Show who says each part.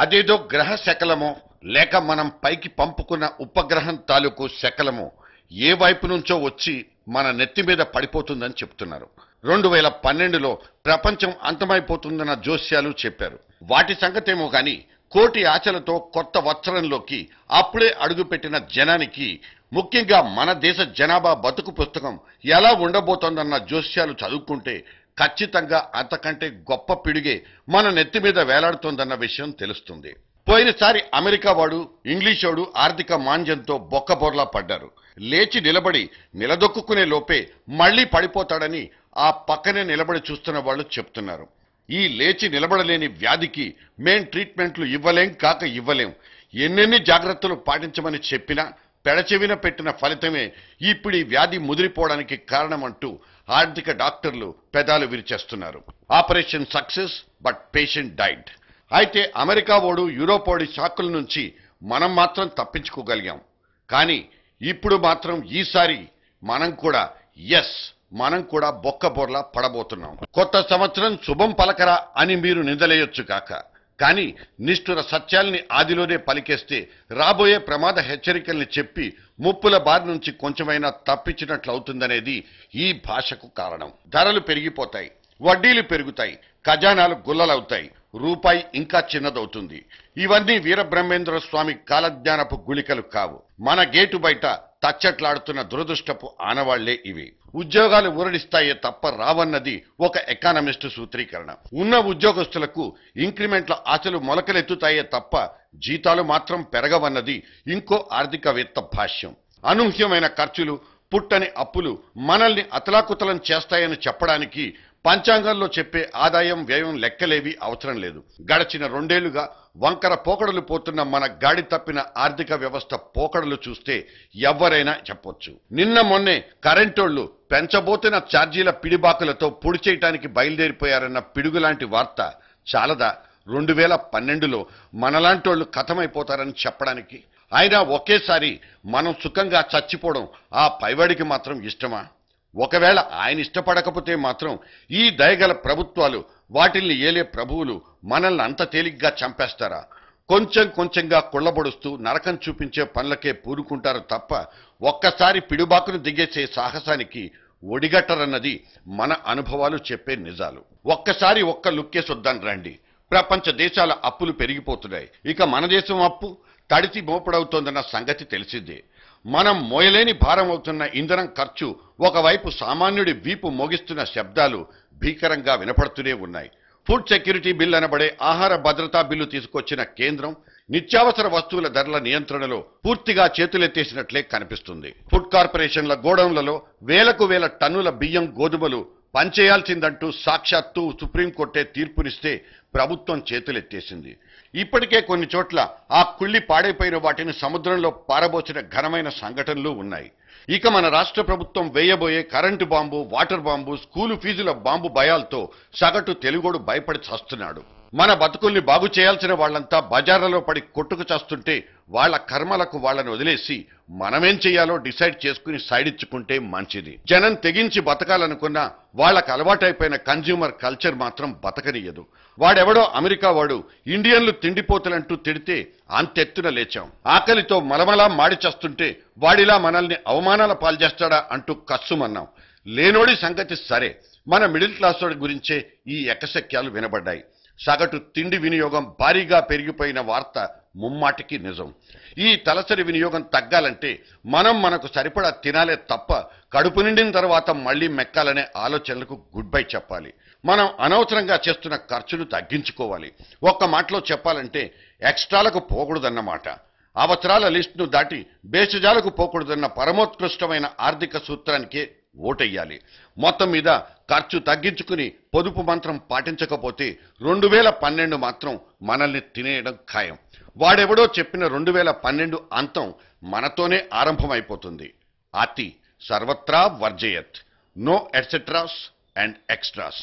Speaker 1: అదేదో గ్రహ శకలమో లేక మనం పైకి పంపుకున్న ఉపగ్రహం తాలూకు శకలమో ఏ వైపు నుంచో వచ్చి మన నెత్తి మీద పడిపోతుందని చెప్తున్నారు. 2012లో ప్రపంచం అంతమైపోతుందన్న జోస్యాలు చెప్పారు. వాటి సంగతేమో గాని కోటి ఆశలతో కొత్త వత్సరంలోకి అప్పుడే అడుగుపెట్టిన జనానికి, ముఖ్యంగా మన దేశ జనాభా బతుకు పుస్తకం ఎలా ఉండబోతోందన్న జోస్యాలు చదువుకుంటే ఖచ్చితంగా అంతకంటే గొప్ప పిడుగే మన నెత్తి మీద వేలాడుతోందన్న విషయం తెలుస్తుంది. పోయినసారి అమెరికా వాడు ఇంగ్లీషోడు ఆర్థిక మాంద్యంతో బొక్కబోర్లా పడ్డారు. లేచి నిలబడి నిలదొక్కునే లోపే మళ్లీ పడిపోతాడని ఆ పక్కనే నిలబడి చూస్తున్న వాళ్ళు చెప్తున్నారు. ఈ లేచి నిలబడలేని వ్యాధికి మేం ట్రీట్మెంట్లు ఇవ్వలేం. ఎన్నెన్ని జాగ్రత్తలు పాటించమని చెప్పినా పెడచెవిన పెట్టిన ఫలితమే ఇప్పుడు ఈ వ్యాధి ముదిరిపోవడానికి కారణమంటూ ఆర్థిక డాక్టర్లు పెదాలు విరిచేస్తున్నారు. Operation success but patient died. అయితే అమెరికా ఓడు యూరోపోడి షాకుల నుంచి మనం మాత్రం తప్పించుకోగలిగాం. కానీ ఇప్పుడు మాత్రం ఈసారి మనం కూడా బొక్కబోర్లా పడబోతున్నాం. కొత్త సంవత్సరం శుభం పలకరా అని మీరు నిందలేయొచ్చు కాక, కానీ నిష్ఠుర సత్యాల్ని ఆదిలోనే పలికేస్తే రాబోయే ప్రమాద హెచ్చరికల్ని చెప్పి ముప్పుల బారి నుంచి కొంచెమైనా తప్పించినట్లవుతుందనేది ఈ భాషకు కారణం. ధరలు పెరిగిపోతాయి, వడ్డీలు పెరుగుతాయి, ఖజానాలు గుల్లలవుతాయి, రూపాయి ఇంకా చిన్నదవుతుంది. ఇవన్నీ వీరబ్రహ్మేంద్ర స్వామి కాలజ్ఞానపు గుళికలు కావు. మన గేటు బయట తచ్చట్లాడుతున్న దురదృష్టపు ఆనవాళ్లే ఇవి. ఉద్యోగాలు ఊరడిస్తాయే తప్ప రావన్నది ఒక ఎకానమిస్టు సూత్రీకరణ. ఉన్న ఉద్యోగస్తులకు ఇంక్రిమెంట్ల ఆశలు మొలకలెత్తుతాయే తప్ప జీతాలు మాత్రం పెరగవన్నది ఇంకో ఆర్థికవేత్త భాష్యం. అనూహ్యమైన ఖర్చులు, పుట్టని అప్పులు మనల్ని అతలాకుతలం చేస్తాయని చెప్పడానికి పంచాంగంలో చెప్పే ఆదాయం వ్యయం లెక్కలేవి అవసరం లేదు. గడచిన 2 ఏళ్లుగా వంకర పోకడలు పోతున్న మన గాడి తప్పిన ఆర్థిక వ్యవస్థ పోకడలు చూస్తే ఎవరైనా చెప్పొచ్చు. నిన్న మొన్నే కరెంటోళ్లు పెంచబోతున్న ఛార్జీల పిడిబాకులతో పొడి చేయటానికి బయలుదేరిపోయారన్న పిడుగులాంటి వార్త చాలదా 2012లో మనలాంటోళ్లు ఖతమైపోతారని చెప్పడానికి? అయినా ఒకేసారి మనం సుఖంగా చచ్చిపోవడం ఆ పైవాడికి మాత్రం ఇష్టమా? ఒకవేళ ఆయన ఇష్టపడకపోతే మాత్రం ఈ దయగల ప్రభుత్వాలు, వాటిల్ని ఏలే ప్రభువులు మనల్ని అంత తేలిగ్గా చంపేస్తారా? కొంచెంగా కుళ్ళబొడుస్తూ నరకం చూపించే పనులకే పూనుకుంటారు తప్ప ఒక్కసారి పిడుబాకును దిగేసే సాహసానికి ఒడిగట్టరన్నది మన అనుభవాలు చెప్పే నిజాలు. ఒక్కసారి ఒక్క లుక్కేసొద్దాం రండి. ప్రపంచ దేశాల అప్పులు పెరిగిపోతున్నాయి. ఇక మన దేశం అప్పు తడిసి మోపడవుతోందన్న సంగతి తెలిసిందే. మనం మోయలేని భారం అవుతున్న ఇంధనం ఖర్చు ఒకవైపు సామాన్యుడి వీపు మోగిస్తున్న శబ్దాలు భీకరంగా వినపడుతూనే ఉన్నాయి. ఫుడ్ సెక్యూరిటీ బిల్ అనబడే ఆహార భద్రతా బిల్లు తీసుకొచ్చిన కేంద్రం నిత్యావసర వస్తువుల ధరల నియంత్రణలో పూర్తిగా చేతులెత్తేసినట్లే కనిపిస్తుంది. ఫుడ్ కార్పొరేషన్ల గోడౌన్లలో వేలకు వేల టన్నుల బియ్యం, గోధుమలు పంచేయాల్సిందంటూ సాక్షాత్తు సుప్రీంకోర్టే తీర్పునిస్తే ప్రభుత్వం చేతులెత్తేసింది. ఇప్పటికే కొన్ని చోట్ల ఆ కుళ్ళి పాడైపోయిన వాటిని సముద్రంలో పారబోసిన ఘనమైన సంఘటనలు ఉన్నాయి. ఇక మన రాష్ట్ర ప్రభుత్వం వేయబోయే current bomb, water bomb, school ఫీజుల బాంబు భయాలతో సగటు తెలుగోడు భయపడి చస్తున్నాడు. మన బతుకుల్ని బాగు చేయాల్సిన వాళ్లంతా బజార్లలో పడి కొట్టుకు చేస్తుంటే వాళ్ల కర్మలకు వాళ్ళని వదిలేసి మనమేం చేయాలో డిసైడ్ చేసుకుని సైడ్ ఇచ్చుకుంటే మంచిది. జనం తెగించి బతకాలనుకున్నా వాళ్లకు అలవాటైపోయిన కన్జ్యూమర్ కల్చర్ మాత్రం బతకనియ్యదు. వాడెవడో అమెరికా వాడు ఇండియన్లు తిండిపోతులంటూ తిడితే అంతెత్తున లేచాం. ఆకలితో మలమలా మాడి చేస్తుంటే వాడిలా మనల్ని అవమానాల పాల్చేస్తాడా అంటూ కస్సుమన్నాం. లేనోడి సంగతి సరే, మన మిడిల్ క్లాస్ వాడి గురించే ఈ ఎకశక్యాలు వినబడ్డాయి. సగటు తిండి వినియోగం భారీగా పెరిగిపోయిన వార్త ముమ్మాటికి నిజం. ఈ తలసరి వినియోగం తగ్గాలంటే మనకు సరిపడా తినాలే తప్ప కడుపు నిండిన తర్వాత మళ్లీ మెక్కాలనే ఆలోచనలకు గుడ్ బై చెప్పాలి. మనం అనవసరంగా చేస్తున్న ఖర్చులు తగ్గించుకోవాలి. ఒక్క మాటలో చెప్పాలంటే ఎక్స్ట్రాలకు పోకూడదన్నమాట. అవసరాల లిస్టును దాటి బేషజాలకు పోకూడదన్న పరమోత్కృష్టమైన ఆర్థిక సూత్రానికే ఓటెయ్యాలి. మొత్తం మీద ఖర్చు తగ్గించుకుని పొదుపు మంత్రం పాటించకపోతే 2012 మాత్రం మనల్ని తినేయడం ఖాయం. వాడెవడో చెప్పిన 2012 అంతం మనతోనే ఆరంభమైపోతుంది. అతి సర్వత్రా వర్జయత్. No etceteras and extras.